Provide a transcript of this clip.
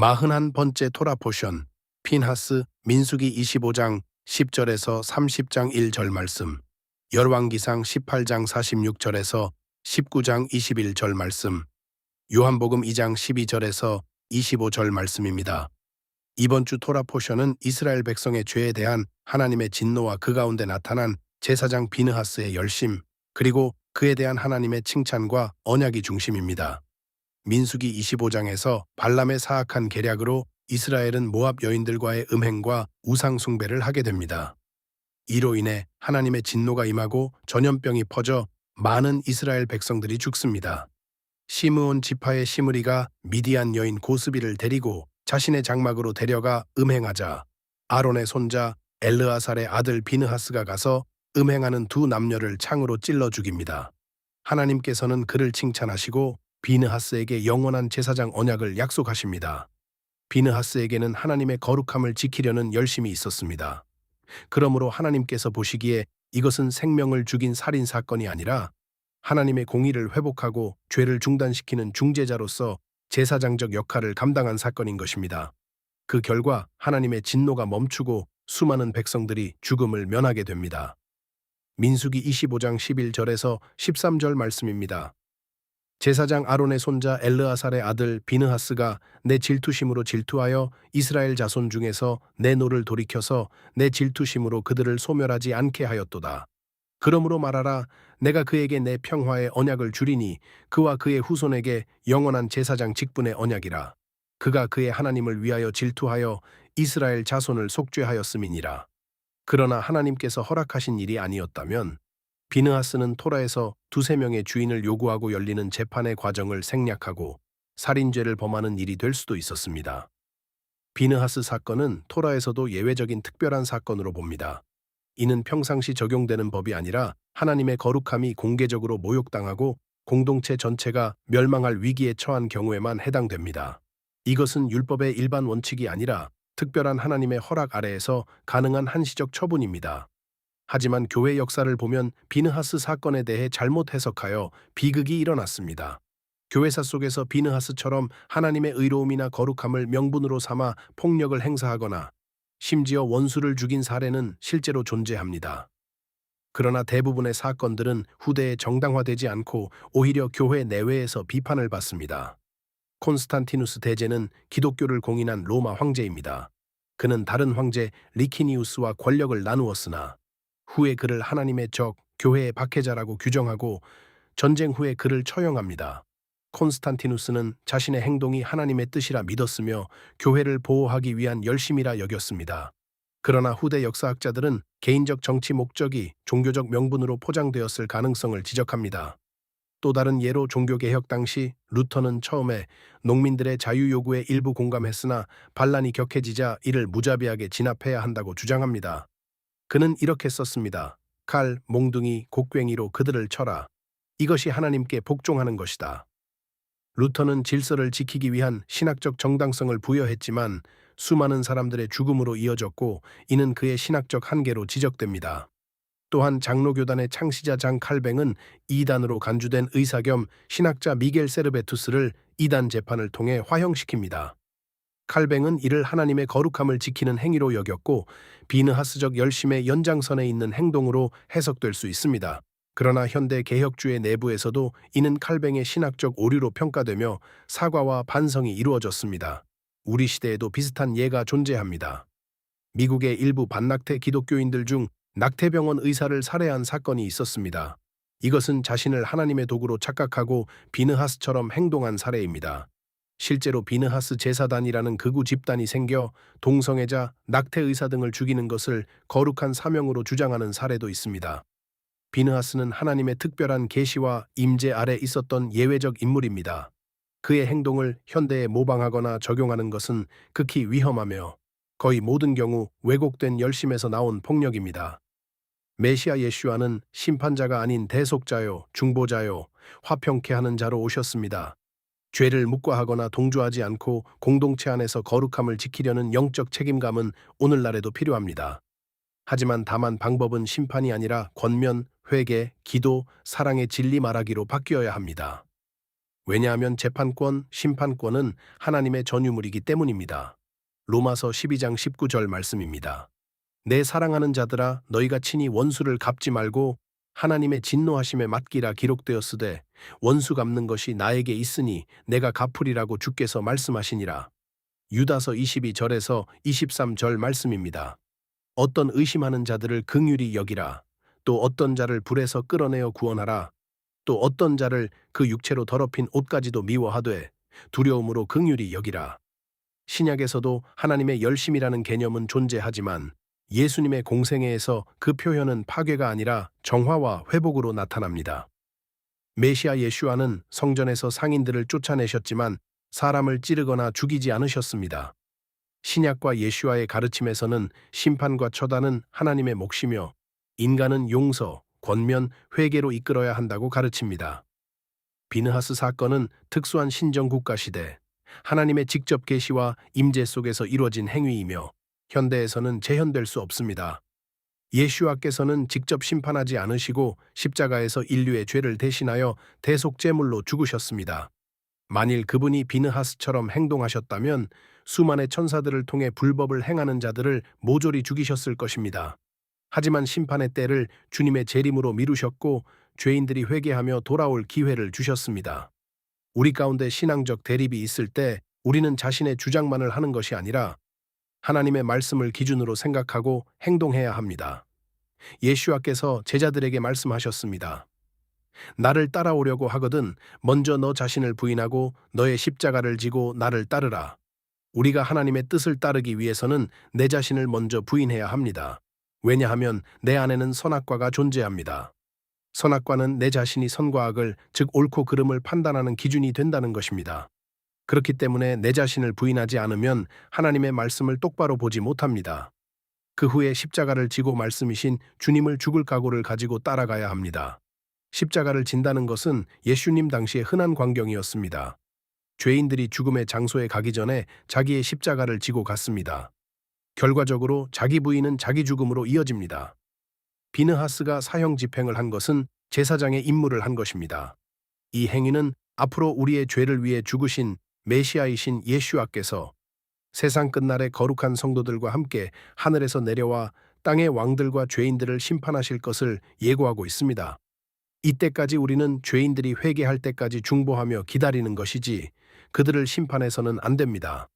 41번째 토라 포션 핀하스 민수기 25장 10절에서 30장 1절 말씀, 열왕기상 18장 46절에서 19장 21절 말씀, 요한복음 2장 12절에서 25절 말씀입니다. 이번 주 토라 포션은 이스라엘 백성의 죄에 대한 하나님의 진노와 그 가운데 나타난 제사장 비느하스의 열심, 그리고 그에 대한 하나님의 칭찬과 언약이 중심입니다. 민수기 25장에서 발람의 사악한 계략으로 이스라엘은 모압 여인들과의 음행과 우상 숭배를 하게 됩니다. 이로 인해 하나님의 진노가 임하고 전염병이 퍼져 많은 이스라엘 백성들이 죽습니다. 시므온 지파의 시므리가 미디안 여인 고스비를 데리고 자신의 장막으로 데려가 음행하자 아론의 손자 엘르아살의 아들 비느하스가 가서 음행하는 두 남녀를 창으로 찔러 죽입니다. 하나님께서는 그를 칭찬하시고 비느하스에게 영원한 제사장 언약을 약속하십니다. 비느하스에게는 하나님의 거룩함을 지키려는 열심이 있었습니다. 그러므로 하나님께서 보시기에 이것은 생명을 죽인 살인 사건이 아니라 하나님의 공의를 회복하고 죄를 중단시키는 중재자로서 제사장적 역할을 감당한 사건인 것입니다. 그 결과 하나님의 진노가 멈추고 수많은 백성들이 죽음을 면하게 됩니다. 민수기 25장 11절에서 13절 말씀입니다. 제사장 아론의 손자 엘르아살의 아들 비느하스가 내 질투심으로 질투하여 이스라엘 자손 중에서 내 노를 돌이켜서 내 질투심으로 그들을 소멸하지 않게 하였도다. 그러므로 말하라, 내가 그에게 내 평화의 언약을 주리니 그와 그의 후손에게 영원한 제사장 직분의 언약이라. 그가 그의 하나님을 위하여 질투하여 이스라엘 자손을 속죄하였음이니라. 그러나 하나님께서 허락하신 일이 아니었다면 비느하스는 토라에서 두세 명의 주인을 요구하고 열리는 재판의 과정을 생략하고 살인죄를 범하는 일이 될 수도 있었습니다. 비느하스 사건은 토라에서도 예외적인 특별한 사건으로 봅니다. 이는 평상시 적용되는 법이 아니라 하나님의 거룩함이 공개적으로 모욕당하고 공동체 전체가 멸망할 위기에 처한 경우에만 해당됩니다. 이것은 율법의 일반 원칙이 아니라 특별한 하나님의 허락 아래에서 가능한 한시적 처분입니다. 하지만 교회 역사를 보면 비느하스 사건에 대해 잘못 해석하여 비극이 일어났습니다. 교회사 속에서 비느하스처럼 하나님의 의로움이나 거룩함을 명분으로 삼아 폭력을 행사하거나 심지어 원수를 죽인 사례는 실제로 존재합니다. 그러나 대부분의 사건들은 후대에 정당화되지 않고 오히려 교회 내외에서 비판을 받습니다. 콘스탄티누스 대제는 기독교를 공인한 로마 황제입니다. 그는 다른 황제 리키니우스와 권력을 나누었으나 후에 그를 하나님의 적, 교회의 박해자라고 규정하고 전쟁 후에 그를 처형합니다. 콘스탄티누스는 자신의 행동이 하나님의 뜻이라 믿었으며 교회를 보호하기 위한 열심이라 여겼습니다. 그러나 후대 역사학자들은 개인적 정치 목적이 종교적 명분으로 포장되었을 가능성을 지적합니다. 또 다른 예로 종교개혁 당시 루터는 처음에 농민들의 자유 요구에 일부 공감했으나 반란이 격해지자 이를 무자비하게 진압해야 한다고 주장합니다. 그는 이렇게 썼습니다. 칼, 몽둥이, 곡괭이로 그들을 쳐라. 이것이 하나님께 복종하는 것이다. 루터는 질서를 지키기 위한 신학적 정당성을 부여했지만 수많은 사람들의 죽음으로 이어졌고 이는 그의 신학적 한계로 지적됩니다. 또한 장로교단의 창시자 장 칼뱅은 이단으로 간주된 의사 겸 신학자 미겔 세르베투스를 이단 재판을 통해 화형시킵니다. 칼뱅은 이를 하나님의 거룩함을 지키는 행위로 여겼고 비느하스적 열심의 연장선에 있는 행동으로 해석될 수 있습니다. 그러나 현대 개혁주의 내부에서도 이는 칼뱅의 신학적 오류로 평가되며 사과와 반성이 이루어졌습니다. 우리 시대에도 비슷한 예가 존재합니다. 미국의 일부 반낙태 기독교인들 중 낙태병원 의사를 살해한 사건이 있었습니다. 이것은 자신을 하나님의 도구로 착각하고 비느하스처럼 행동한 사례입니다. 실제로 비느하스 제사단이라는 극우 집단이 생겨 동성애자, 낙태 의사 등을 죽이는 것을 거룩한 사명으로 주장하는 사례도 있습니다. 비느하스는 하나님의 특별한 계시와 임재 아래 있었던 예외적 인물입니다. 그의 행동을 현대에 모방하거나 적용하는 것은 극히 위험하며 거의 모든 경우 왜곡된 열심에서 나온 폭력입니다. 메시아 예슈아는 심판자가 아닌 대속자요, 중보자요, 화평케 하는 자로 오셨습니다. 죄를 묵과하거나 동조하지 않고 공동체 안에서 거룩함을 지키려는 영적 책임감은 오늘날에도 필요합니다. 하지만 다만 방법은 심판이 아니라 권면, 회개, 기도, 사랑의 진리 말하기로 바뀌어야 합니다. 왜냐하면 재판권, 심판권은 하나님의 전유물이기 때문입니다. 로마서 12장 19절 말씀입니다. 내 사랑하는 자들아 너희가 친히 원수를 갚지 말고 하나님의 진노하심에 맡기라 기록되었으되 원수 갚는 것이 나에게 있으니 내가 갚으리라고 주께서 말씀하시니라. 유다서 22절에서 23절 말씀입니다. 어떤 의심하는 자들을 긍휼히 여기라. 또 어떤 자를 불에서 끌어내어 구원하라. 또 어떤 자를 그 육체로 더럽힌 옷까지도 미워하되 두려움으로 긍휼히 여기라. 신약에서도 하나님의 열심이라는 개념은 존재하지만 예수님의 공생애에서 그 표현은 파괴가 아니라 정화와 회복으로 나타납니다. 메시아 예슈아는 성전에서 상인들을 쫓아내셨지만 사람을 찌르거나 죽이지 않으셨습니다. 신약과 예슈아의 가르침에서는 심판과 처단은 하나님의 몫이며 인간은 용서, 권면, 회개로 이끌어야 한다고 가르칩니다. 비느하스 사건은 특수한 신정국가 시대, 하나님의 직접 계시와 임재 속에서 이루어진 행위이며 현대에서는 재현될 수 없습니다. 예슈아께서는 직접 심판하지 않으시고 십자가에서 인류의 죄를 대신하여 대속제물로 죽으셨습니다. 만일 그분이 비느하스처럼 행동하셨다면 수만의 천사들을 통해 불법을 행하는 자들을 모조리 죽이셨을 것입니다. 하지만 심판의 때를 주님의 재림으로 미루셨고 죄인들이 회개하며 돌아올 기회를 주셨습니다. 우리 가운데 신앙적 대립이 있을 때 우리는 자신의 주장만을 하는 것이 아니라 하나님의 말씀을 기준으로 생각하고 행동해야 합니다. 예수와께서 제자들에게 말씀하셨습니다. 나를 따라오려고 하거든 먼저 너 자신을 부인하고 너의 십자가를 지고 나를 따르라. 우리가 하나님의 뜻을 따르기 위해서는 내 자신을 먼저 부인해야 합니다. 왜냐하면 내 안에는 선악과가 존재합니다. 선악과는 내 자신이 선과 악을, 즉 옳고 그름을 판단하는 기준이 된다는 것입니다. 그렇기 때문에 내 자신을 부인하지 않으면 하나님의 말씀을 똑바로 보지 못합니다. 그 후에 십자가를 지고 말씀이신 주님을 죽을 각오를 가지고 따라가야 합니다. 십자가를 진다는 것은 예수님 당시의 흔한 광경이었습니다. 죄인들이 죽음의 장소에 가기 전에 자기의 십자가를 지고 갔습니다. 결과적으로 자기 부인은 자기 죽음으로 이어집니다. 비느하스가 사형 집행을 한 것은 제사장의 임무를 한 것입니다. 이 행위는 앞으로 우리의 죄를 위해 죽으신 메시아이신 예수와께서 세상 끝날에 거룩한 성도들과 함께 하늘에서 내려와 땅의 왕들과 죄인들을 심판하실 것을 예고하고 있습니다. 이때까지 우리는 죄인들이 회개할 때까지 중보하며 기다리는 것이지 그들을 심판해서는 안 됩니다.